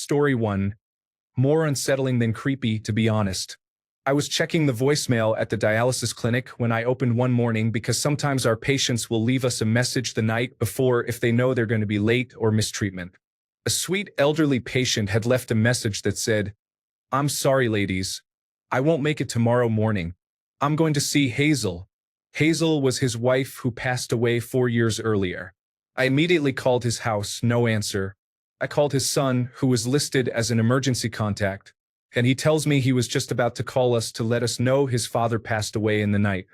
Story 1. More unsettling than creepy, to be honest. I was checking the voicemail at the dialysis clinic when I opened one morning because sometimes our patients will leave us a message the night before if they know they're going to be late or mistreatment. A sweet elderly patient had left a message that said, "I'm sorry, ladies. I won't make it tomorrow morning. I'm going to see Hazel." Hazel was his wife who passed away 4 years earlier. I immediately called his house, no answer. I called his son, who was listed as an emergency contact, and he tells me he was just about to call us to let us know his father passed away in the night.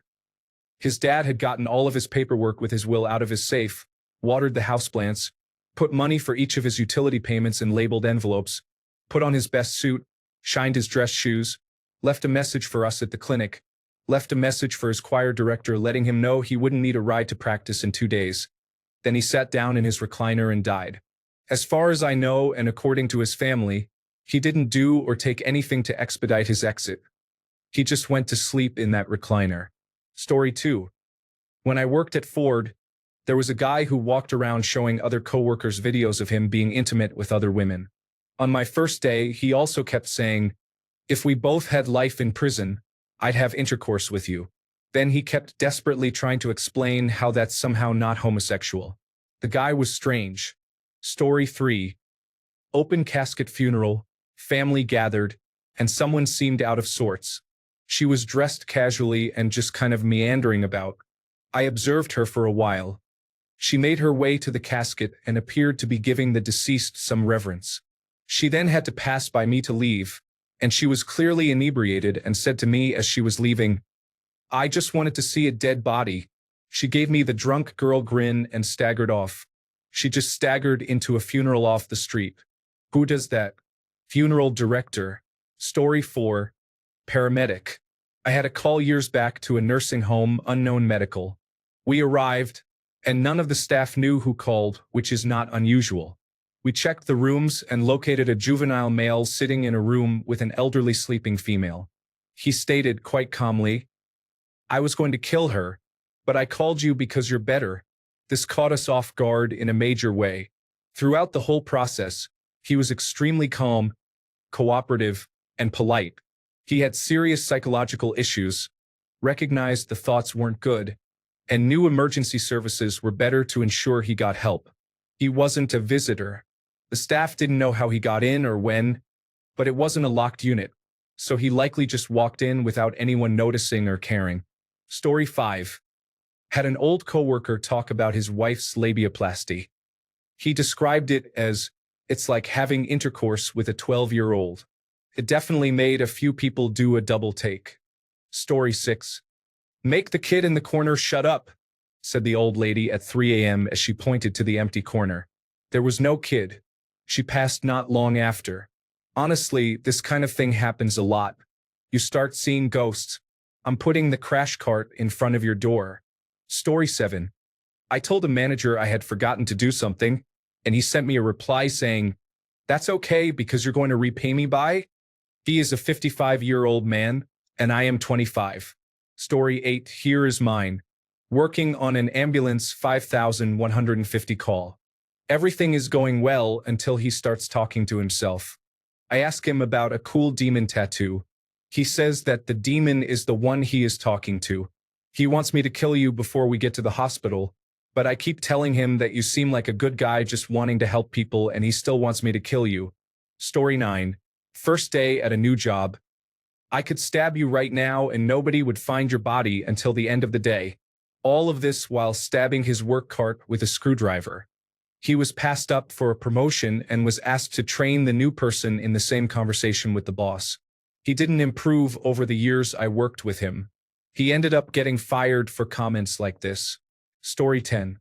His dad had gotten all of his paperwork with his will out of his safe, watered the houseplants, put money for each of his utility payments in labeled envelopes, put on his best suit, shined his dress shoes, left a message for us at the clinic, left a message for his choir director letting him know he wouldn't need a ride to practice in 2 days. Then he sat down in his recliner and died. As far as I know, and according to his family, he didn't do or take anything to expedite his exit. He just went to sleep in that recliner. Story 2. When I worked at Ford, there was a guy who walked around showing other coworkers videos of him being intimate with other women. On my first day, he also kept saying, "If we both had life in prison, I'd have intercourse with you." Then he kept desperately trying to explain how that's somehow not homosexual. The guy was strange. Story 3. Open casket funeral, family gathered, and someone seemed out of sorts. She was dressed casually and just kind of meandering about. I observed her for a while. She made her way to the casket and appeared to be giving the deceased some reverence. She then had to pass by me to leave, and she was clearly inebriated and said to me as she was leaving, "I just wanted to see a dead body." She gave me the drunk girl grin and staggered off. She just staggered into a funeral off the street. Who does that? Funeral director. Story 4. Paramedic. I had a call years back to a nursing home, unknown medical. We arrived, and none of the staff knew who called, which is not unusual. We checked the rooms and located a juvenile male sitting in a room with an elderly sleeping female. He stated quite calmly, "I was going to kill her, but I called you because you're better." This caught us off guard in a major way. Throughout the whole process, he was extremely calm, cooperative, and polite. He had serious psychological issues, recognized the thoughts weren't good, and knew emergency services were better to ensure he got help. He wasn't a visitor. The staff didn't know how he got in or when, but it wasn't a locked unit, so he likely just walked in without anyone noticing or caring. Story 5. Had an old coworker talk about his wife's labiaplasty. He described it as, "It's like having intercourse with a 12-year-old. It definitely made a few people do a double take. Story 6. "Make the kid in the corner shut up," said the old lady at 3 a.m. as she pointed to the empty corner. There was no kid. She passed not long after. Honestly, this kind of thing happens a lot. You start seeing ghosts. I'm putting the crash cart in front of your door. Story 7. I told a manager I had forgotten to do something, and he sent me a reply saying, "That's okay because you're going to repay me by?" He is a 55-year-old man, and I am 25. Story 8. Here is mine. Working on an ambulance 5150 call. Everything is going well until he starts talking to himself. I ask him about a cool demon tattoo. He says that the demon is the one he is talking to. He wants me to kill you before we get to the hospital, but I keep telling him that you seem like a good guy just wanting to help people and he still wants me to kill you. Story 9. First day at a new job. I could stab you right now and nobody would find your body until the end of the day. All of this while stabbing his work cart with a screwdriver. He was passed up for a promotion and was asked to train the new person in the same conversation with the boss. He didn't improve over the years I worked with him. He ended up getting fired for comments like this. Story 10.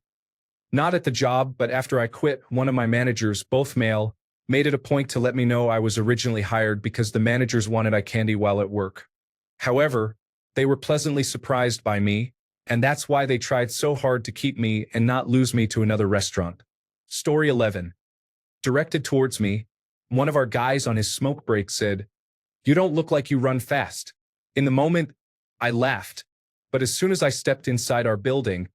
Not at the job, but after I quit, one of my managers, both male, made it a point to let me know I was originally hired because the managers wanted eye candy while at work. However, they were pleasantly surprised by me, and that's why they tried so hard to keep me and not lose me to another restaurant. Story 11. Directed towards me, one of our guys on his smoke break said, "You don't look like you run fast." In the moment, I laughed, but as soon as I stepped inside our building,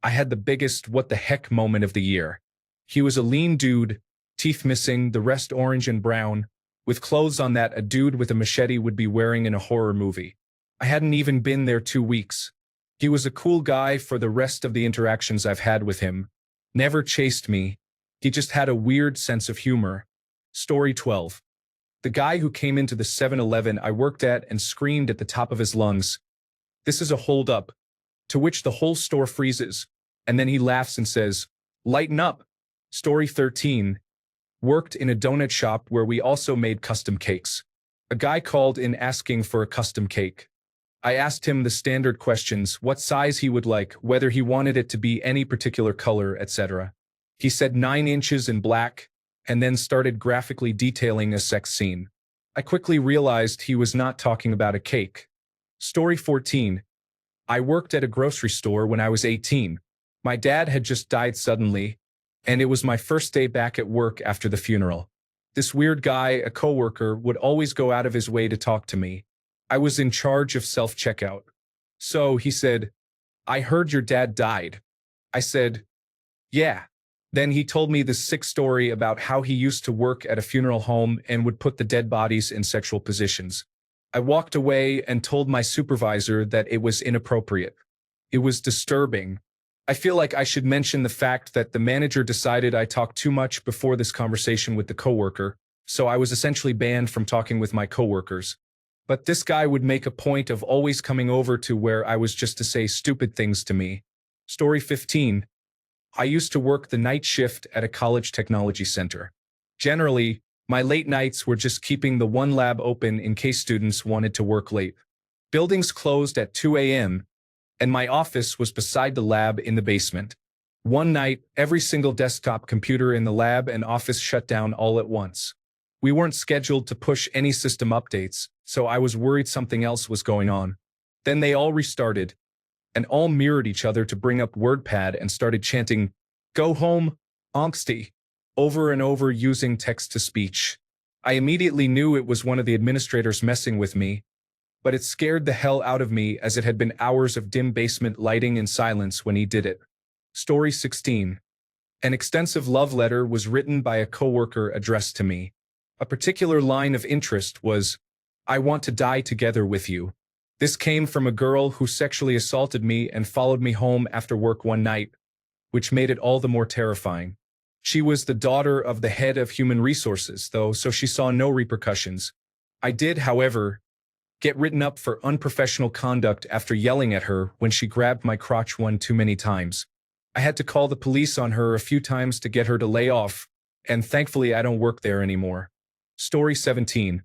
I had the biggest what the heck moment of the year. He was a lean dude, teeth missing, the rest orange and brown, with clothes on that a dude with a machete would be wearing in a horror movie. I hadn't even been there 2 weeks. He was a cool guy for the rest of the interactions I've had with him. Never chased me. He just had a weird sense of humor. Story 12. The guy who came into the 7-Eleven I worked at and screamed at the top of his lungs, "This is a hold-up," to which the whole store freezes, and then he laughs and says, "Lighten up." Story 13. Worked in a donut shop where we also made custom cakes. A guy called in asking for a custom cake. I asked him the standard questions, what size he would like, whether he wanted it to be any particular color, etc. He said 9 inches in black, and then started graphically detailing a sex scene. I quickly realized he was not talking about a cake. Story 14. I worked at a grocery store when I was 18. My dad had just died suddenly, and it was my first day back at work after the funeral. This weird guy, a coworker, would always go out of his way to talk to me. I was in charge of self-checkout. So he said, "I heard your dad died." I said, "Yeah." Then he told me this sick story about how he used to work at a funeral home and would put the dead bodies in sexual positions. I walked away and told my supervisor that it was inappropriate. It was disturbing. I feel like I should mention the fact that the manager decided I talked too much before this conversation with the coworker, so I was essentially banned from talking with my coworkers. But this guy would make a point of always coming over to where I was just to say stupid things to me. Story 15. I used to work the night shift at a college technology center. Generally, my late nights were just keeping the one lab open in case students wanted to work late. Buildings closed at 2 a.m., and my office was beside the lab in the basement. One night, every single desktop computer in the lab and office shut down all at once. We weren't scheduled to push any system updates, so I was worried something else was going on. Then they all restarted, and all mirrored each other to bring up WordPad and started chanting, "Go home, angsty," over and over using text-to-speech. I immediately knew it was one of the administrators messing with me, but it scared the hell out of me as it had been hours of dim basement lighting and silence when he did it. Story 16. An extensive love letter was written by a coworker addressed to me. A particular line of interest was, "I want to die together with you." This came from a girl who sexually assaulted me and followed me home after work one night, which made it all the more terrifying. She was the daughter of the head of human resources, though, so she saw no repercussions. I did, however, get written up for unprofessional conduct after yelling at her when she grabbed my crotch one too many times. I had to call the police on her a few times to get her to lay off, and thankfully I don't work there anymore. Story 17.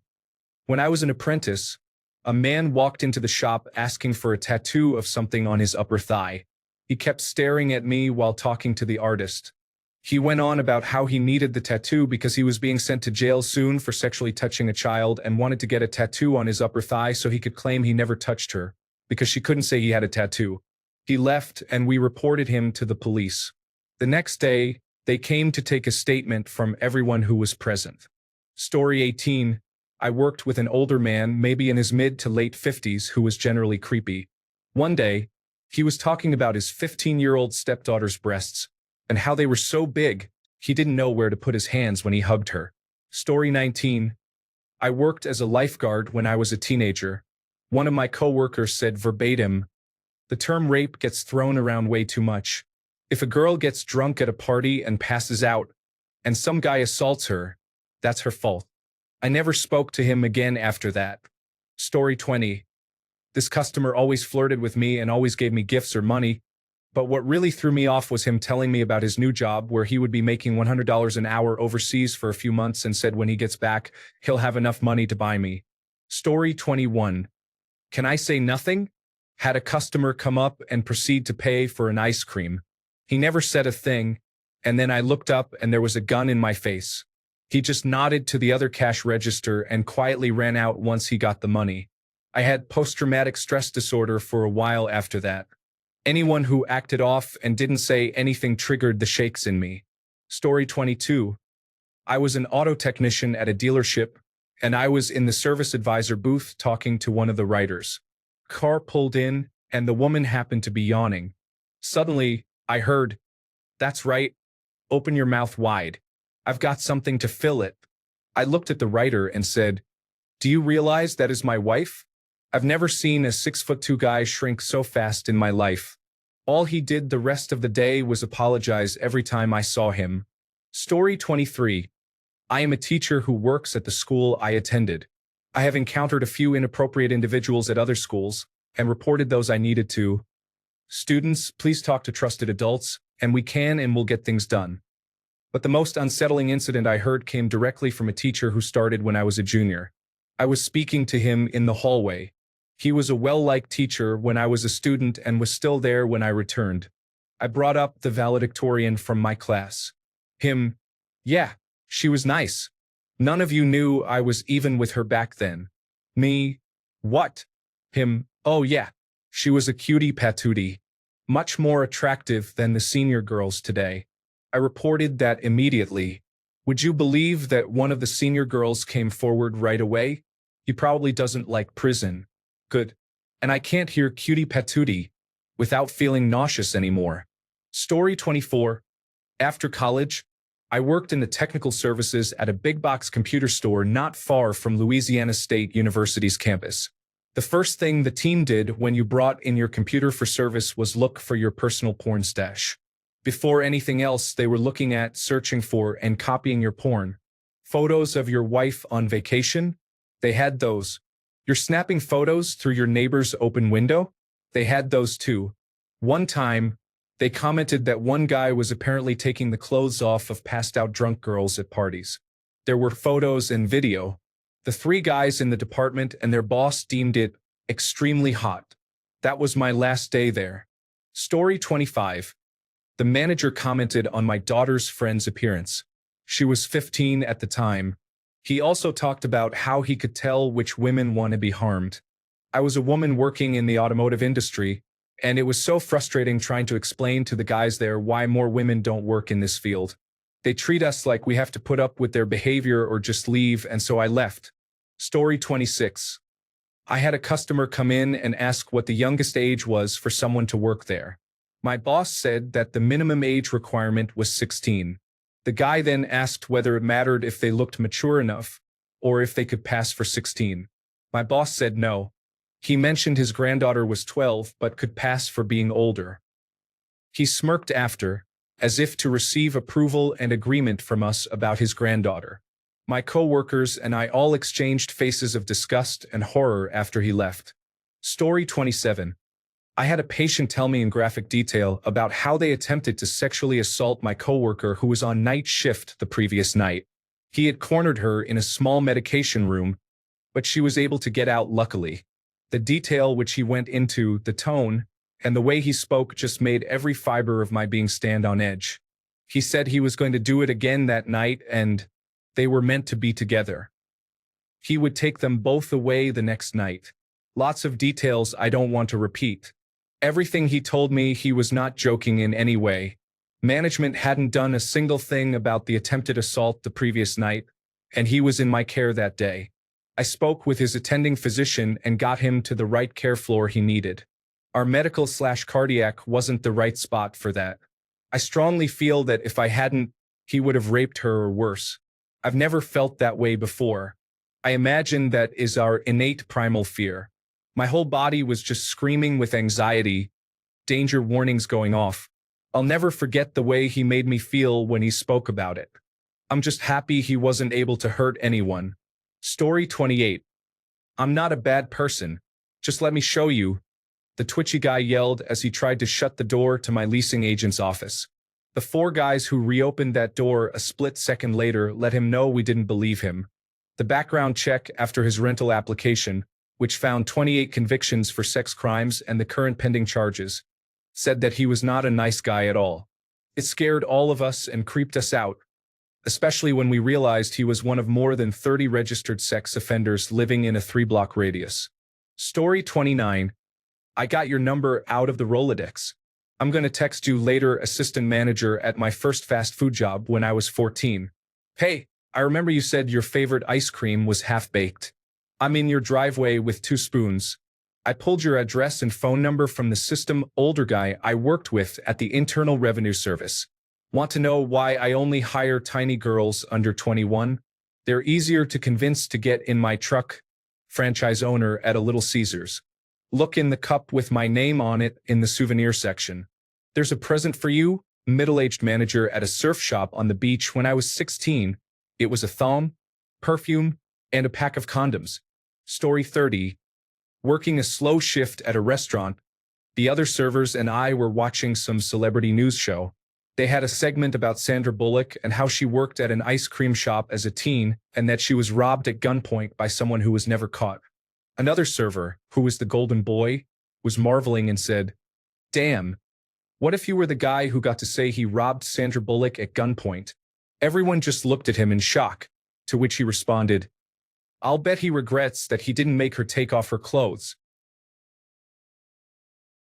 When I was an apprentice, a man walked into the shop asking for a tattoo of something on his upper thigh. He kept staring at me while talking to the artist. He went on about how he needed the tattoo because he was being sent to jail soon for sexually touching a child and wanted to get a tattoo on his upper thigh so he could claim he never touched her, because she couldn't say he had a tattoo. He left and we reported him to the police. The next day, they came to take a statement from everyone who was present. Story 18. I worked with an older man, maybe in his mid to late 50s, who was generally creepy. One day, he was talking about his 15-year-old stepdaughter's breasts and how they were so big, he didn't know where to put his hands when he hugged her. Story 19. I worked as a lifeguard when I was a teenager. One of my coworkers said verbatim, "The term rape gets thrown around way too much. If a girl gets drunk at a party and passes out, and some guy assaults her, that's her fault." I never spoke to him again after that. Story 20. This customer always flirted with me and always gave me gifts or money, but what really threw me off was him telling me about his new job where he would be making $100 an hour overseas for a few months and said when he gets back, he'll have enough money to buy me. Story 21. Can I say nothing? Had a customer come up and proceed to pay for an ice cream. He never said a thing, and then I looked up and there was a gun in my face. He just nodded to the other cash register and quietly ran out once he got the money. I had post-traumatic stress disorder for a while after that. Anyone who acted off and didn't say anything triggered the shakes in me. Story 22. I was an auto technician at a dealership, and I was in the service advisor booth talking to one of the writers. Car pulled in, and the woman happened to be yawning. Suddenly, I heard, "That's right. Open your mouth wide." I've got something to fill it. I looked at the writer and said, "Do you realize that is my wife? I've never seen a 6'2" guy shrink so fast in my life." All he did the rest of the day was apologize every time I saw him. Story 23. I am a teacher who works at the school I attended. I have encountered a few inappropriate individuals at other schools and reported those I needed to. Students, please talk to trusted adults, and we can and will get things done. But the most unsettling incident I heard came directly from a teacher who started when I was a junior. I was speaking to him in the hallway. He was a well-liked teacher when I was a student and was still there when I returned. I brought up the valedictorian from my class. Him, "Yeah, she was nice. None of you knew I was even with her back then." Me, "What?" Him, "Oh yeah, she was a cutie patootie. Much more attractive than the senior girls today." I reported that immediately. Would you believe that one of the senior girls came forward right away? He probably doesn't like prison. Good. And I can't hear cutie patootie without feeling nauseous anymore. Story 24. After college, I worked in the technical services at a big box computer store not far from Louisiana State University's campus. The first thing the team did when you brought in your computer for service was look for your personal porn stash. Before anything else, they were looking at, searching for, and copying your porn. Photos of your wife on vacation? They had those. You're snapping photos through your neighbor's open window? They had those too. One time, they commented that one guy was apparently taking the clothes off of passed-out drunk girls at parties. There were photos and video. The three guys in the department and their boss deemed it extremely hot. That was my last day there. Story 25. The manager commented on my daughter's friend's appearance. She was 15 at the time. He also talked about how he could tell which women want to be harmed. I was a woman working in the automotive industry, and it was so frustrating trying to explain to the guys there why more women don't work in this field. They treat us like we have to put up with their behavior or just leave, and so I left. Story 26. I had a customer come in and ask what the youngest age was for someone to work there. My boss said that the minimum age requirement was 16. The guy then asked whether it mattered if they looked mature enough, or if they could pass for 16. My boss said no. He mentioned his granddaughter was 12 but could pass for being older. He smirked after, as if to receive approval and agreement from us about his granddaughter. My coworkers and I all exchanged faces of disgust and horror after he left. Story 27. I had a patient tell me in graphic detail about how they attempted to sexually assault my coworker who was on night shift the previous night. He had cornered her in a small medication room, but she was able to get out luckily. The detail which he went into, the tone, and the way he spoke just made every fiber of my being stand on edge. He said he was going to do it again that night and they were meant to be together. He would take them both away the next night. Lots of details I don't want to repeat. Everything he told me, he was not joking in any way. Management hadn't done a single thing about the attempted assault the previous night, and he was in my care that day. I spoke with his attending physician and got him to the right care floor he needed. Our medical/cardiac wasn't the right spot for that. I strongly feel that if I hadn't, he would have raped her or worse. I've never felt that way before. I imagine that is our innate primal fear. My whole body was just screaming with anxiety, danger warnings going off. I'll never forget the way he made me feel when he spoke about it. I'm just happy he wasn't able to hurt anyone. Story 28. I'm not a bad person. Just let me show you, the twitchy guy yelled as he tried to shut the door to my leasing agent's office. The four guys who reopened that door a split second later let him know we didn't believe him. The background check after his rental application, which found 28 convictions for sex crimes and the current pending charges, said that he was not a nice guy at all. It scared all of us and creeped us out, especially when we realized he was one of more than 30 registered sex offenders living in a 3-block radius. Story 29. I got your number out of the Rolodex. I'm gonna text you later, assistant manager at my first fast food job when I was 14. Hey, I remember you said your favorite ice cream was half-baked. I'm in your driveway with 2 spoons. I pulled your address and phone number from the system. Older guy I worked with at the Internal Revenue Service. Want to know why I only hire tiny girls under 21? They're easier to convince to get in my truck. Franchise owner at a Little Caesars. Look in the cup with my name on it in the souvenir section. There's a present for you, middle-aged manager at a surf shop on the beach when I was 16. It was a thong, perfume, and a pack of condoms. Story 30. Working a slow shift at a restaurant, the other servers and I were watching some celebrity news show. They had a segment about Sandra Bullock and how she worked at an ice cream shop as a teen and that she was robbed at gunpoint by someone who was never caught. Another server, who was the golden boy, was marveling and said, "Damn, what if you were the guy who got to say he robbed Sandra Bullock at gunpoint?" Everyone just looked at him in shock, to which he responded, "I'll bet he regrets that he didn't make her take off her clothes."